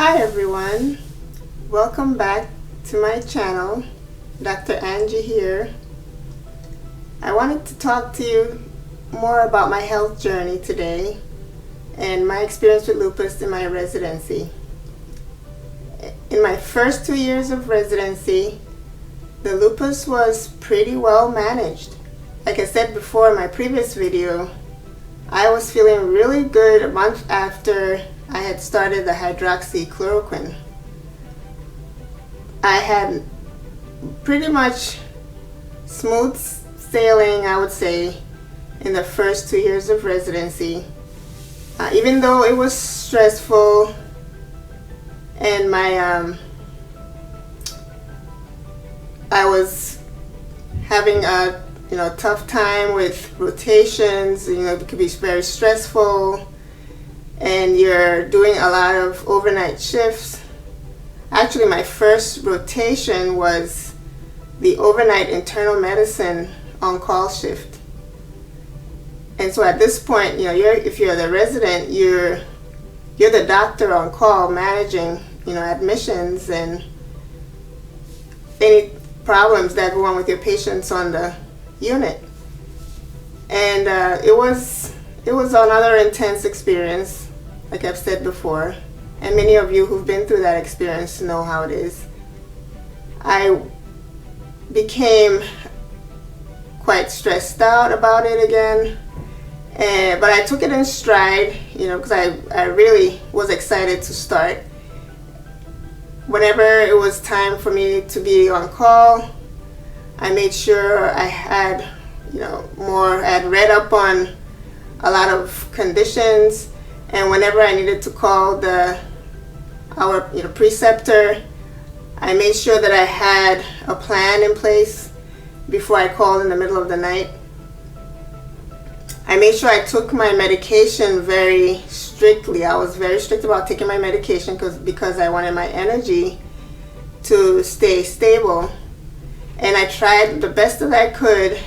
Hi everyone, welcome back to my channel. Dr. Angie here. I wanted to talk to you more about my health journey today and my experience with lupus in my residency. In my first 2 years of residency, the lupus was pretty well managed. Like I said before in my previous video, I was feeling really good a month after I had started the hydroxychloroquine. I had pretty much smooth sailing, I would say, in the first 2 years of residency. Even though it was stressful and I was having a tough time with rotations. It could be very stressful, and you're doing a lot of overnight shifts. Actually, my first rotation was the overnight internal medicine on-call shift. And so at this point, if you're the resident, you're the doctor on call managing, admissions and any problems that go on with your patients on the unit. And it was another intense experience, like I've said before, and many of you who've been through that experience know how it is. I became quite stressed out about it again, but I took it in stride, because I really was excited to start. Whenever it was time for me to be on call, I made sure I had, I had read up on a lot of conditions, and whenever I needed to call our preceptor, I made sure that I had a plan in place before I called in the middle of the night. I made sure I took my medication very strictly. I was very strict about taking my medication because I wanted my energy to stay stable. And I tried the best that I could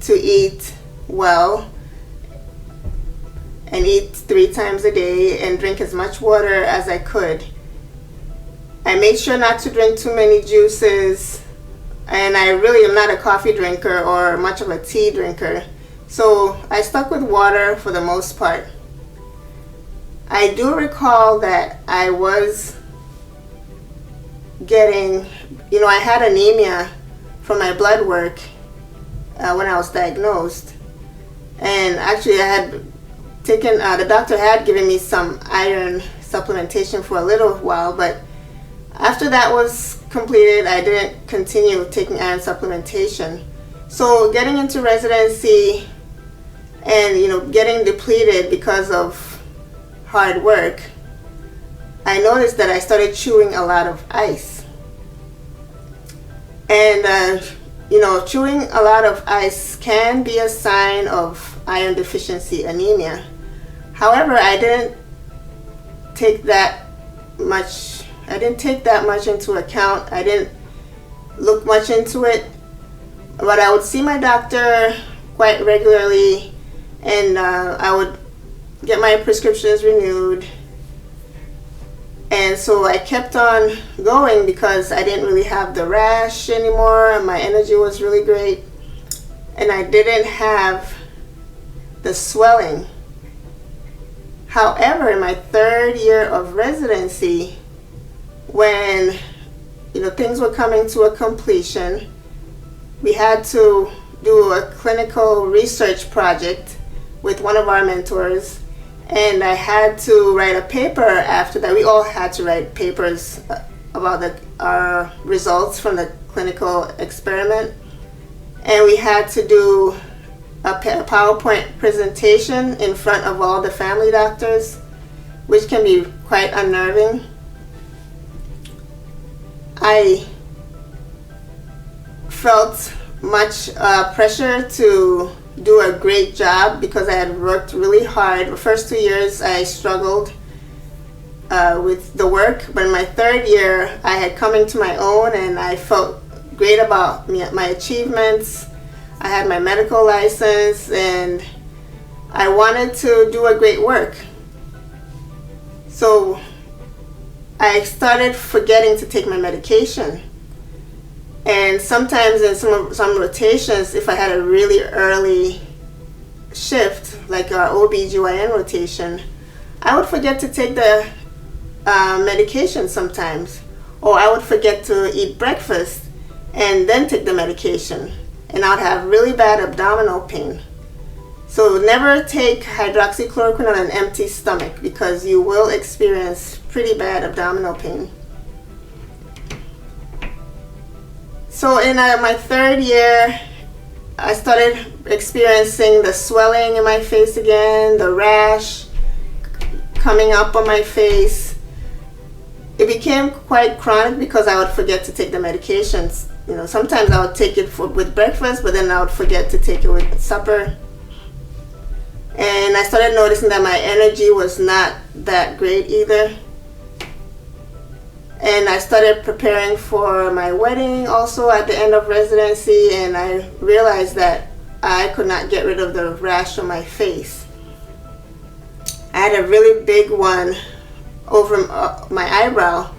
to eat well and eat 3 times a day and drink as much water as I could. I made sure not to drink too many juices, and I really am not a coffee drinker or much of a tea drinker. So I stuck with water for the most part. I do recall that I was getting, I had anemia from my blood work when I was diagnosed. And actually I had taken, the doctor had given me some iron supplementation for a little while, but after that was completed, I didn't continue taking iron supplementation. So getting into residency and getting depleted because of hard work, I noticed that I started chewing a lot of ice. And chewing a lot of ice can be a sign of iron deficiency anemia. However, I didn't take that much into account. I didn't look much into it, but I would see my doctor quite regularly, and I would get my prescriptions renewed. And so I kept on going because I didn't really have the rash anymore. My energy was really great, and I didn't have the swelling. However, in my 3rd year of residency, when things were coming to a completion, we had to do a clinical research project with one of our mentors, and I had to write a paper after that. We all had to write papers about our results from the clinical experiment, and we had to do a PowerPoint presentation in front of all the family doctors, which can be quite unnerving. I felt much pressure to do a great job because I had worked really hard. The first 2 years I struggled with the work, but in my 3rd year I had come into my own, and I felt great about my achievements. I had my medical license, and I wanted to do a great work. So I started forgetting to take my medication. And sometimes in some rotations, if I had a really early shift, like our OBGYN rotation, I would forget to take the medication sometimes. Or I would forget to eat breakfast and then take the medication. And I'd have really bad abdominal pain. So never take hydroxychloroquine on an empty stomach because you will experience pretty bad abdominal pain. So in my third year, I started experiencing the swelling in my face again, the rash coming up on my face. It became quite chronic because I would forget to take the medications. You know, sometimes I would take it with breakfast, but then I would forget to take it with supper. And I started noticing that my energy was not that great either. And I started preparing for my wedding also at the end of residency, and I realized that I could not get rid of the rash on my face. I had a really big one over my eyebrow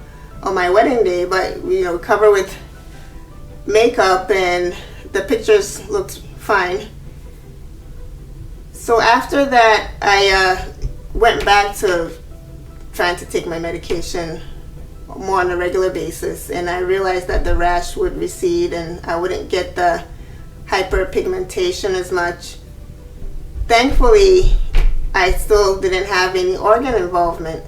on my wedding day, but covered with makeup, and the pictures looked fine. So after that, I went back to trying to take my medication more on a regular basis, and I realized that the rash would recede and I wouldn't get the hyperpigmentation as much. Thankfully, I still didn't have any organ involvement,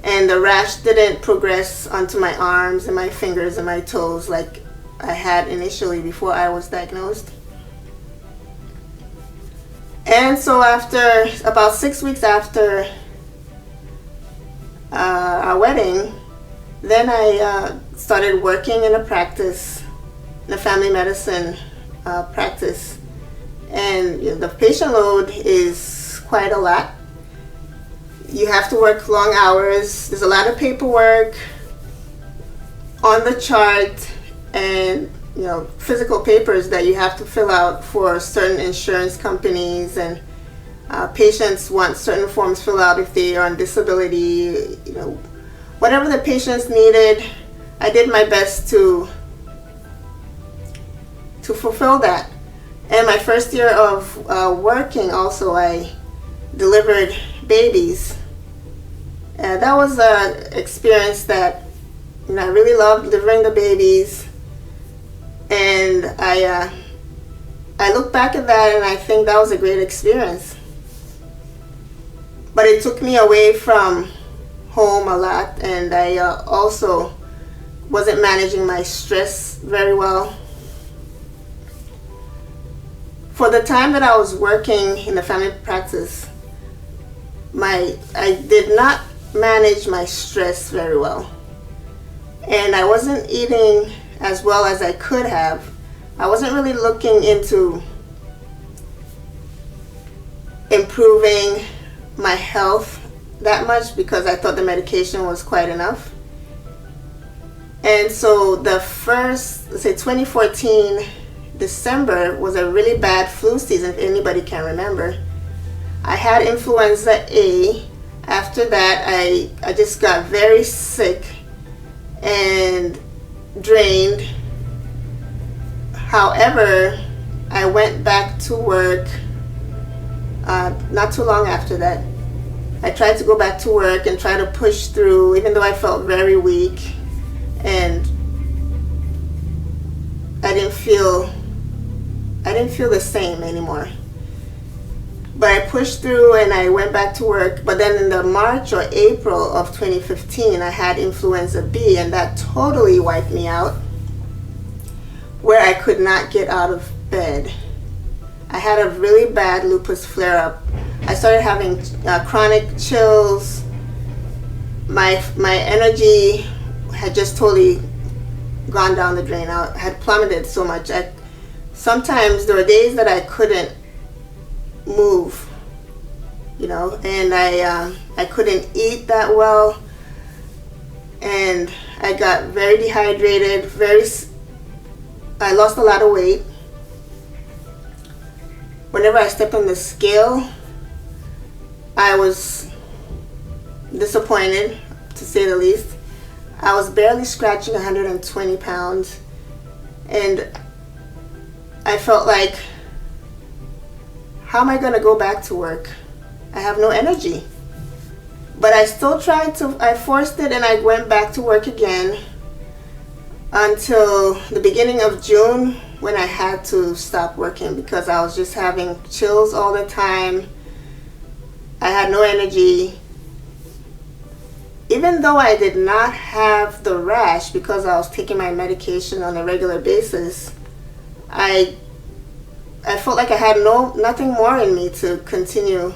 and the rash didn't progress onto my arms and my fingers and my toes like I had initially before I was diagnosed. And so after about 6 weeks after our wedding, then I started working in a practice, in a family medicine practice. And the patient load is quite a lot. You have to work long hours. There's a lot of paperwork on the chart, and physical papers that you have to fill out for certain insurance companies, and patients want certain forms filled out if they are on disability. Whatever the patients needed, I did my best to fulfill that. And my first year of working also, I delivered babies. That was an experience that I really loved, delivering the babies. And I look back at that and I think that was a great experience. But it took me away from home a lot, and I also wasn't managing my stress very well. For the time that I was working in the family practice, I did not manage my stress very well. And I wasn't eating as well as I could have. I wasn't really looking into improving my health that much because I thought the medication was quite enough. And so the first, 2014 December was a really bad flu season, if anybody can remember. I had influenza A. After that, I just got very sick and drained. However, I went back to work not too long after that. I tried to go back to work and try to push through, even though I felt very weak, and I didn't feel the same anymore. But I pushed through and I went back to work. But then in the March or April of 2015, I had influenza B, and that totally wiped me out, where I could not get out of bed. I had a really bad lupus flare-up. I started having chronic chills. My energy had just totally gone down the drain. I had plummeted so much. Sometimes there were days that I couldn't move, and I couldn't eat that well, and I got very dehydrated. I lost a lot of weight. Whenever I stepped on the scale, I was disappointed, to say the least. I was barely scratching 120 pounds, and I felt like, how am I going to go back to work? I have no energy. But I still I forced it, and I went back to work again until the beginning of June, when I had to stop working because I was just having chills all the time. I had no energy. Even though I did not have the rash because I was taking my medication on a regular basis, I felt like I had nothing more in me to continue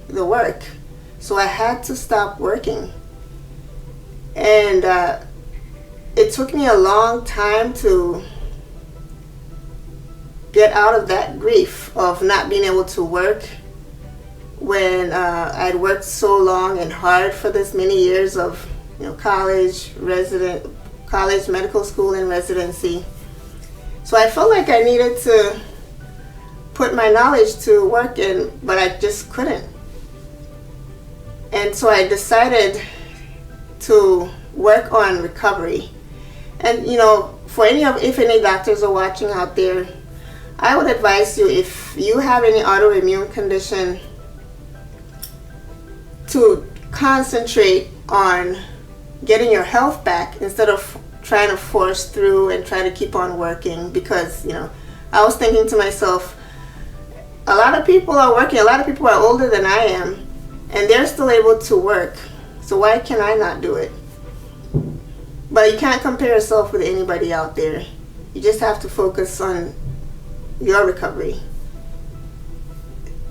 the work. So I had to stop working. And it took me a long time to get out of that grief of not being able to work when I'd worked so long and hard for this many years of college, medical school, and residency. So I felt like I needed to put my knowledge to work, but I just couldn't. And so I decided to work on recovery. And if any doctors are watching out there, I would advise you, if you have any autoimmune condition, to concentrate on getting your health back instead of trying to force through and try to keep on working. Because I was thinking to myself, a lot of people are working, a lot of people are older than I am, and they're still able to work. So why can I not do it? But you can't compare yourself with anybody out there. You just have to focus on your recovery.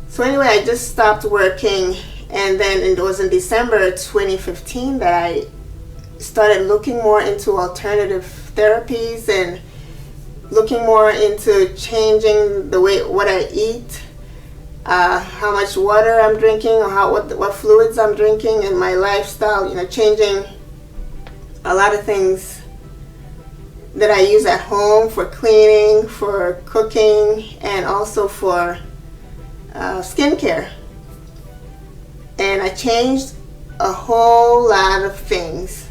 So anyway, I just stopped working, and then it was in December 2015 that I started looking more into alternative therapies and looking more into changing what I eat, how much water I'm drinking, or what fluids I'm drinking, and my lifestyle. Changing a lot of things that I use at home for cleaning, for cooking, and also for skincare. And I changed a whole lot of things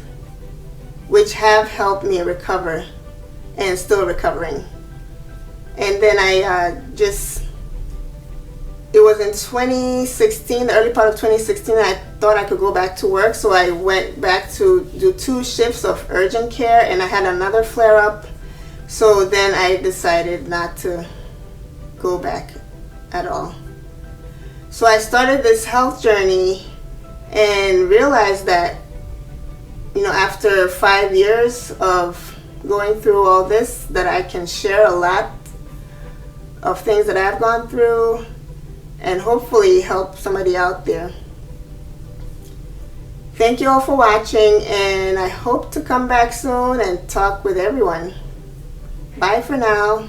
which have helped me recover and still recovering. And then it was in 2016, the early part of 2016, I thought I could go back to work. So I went back to do 2 shifts of urgent care, and I had another flare-up. So then I decided not to go back at all. So I started this health journey and realized that, after 5 years of going through all this, that I can share a lot of things that I've gone through and hopefully help somebody out there. Thank you all for watching, and I hope to come back soon and talk with everyone. Bye for now.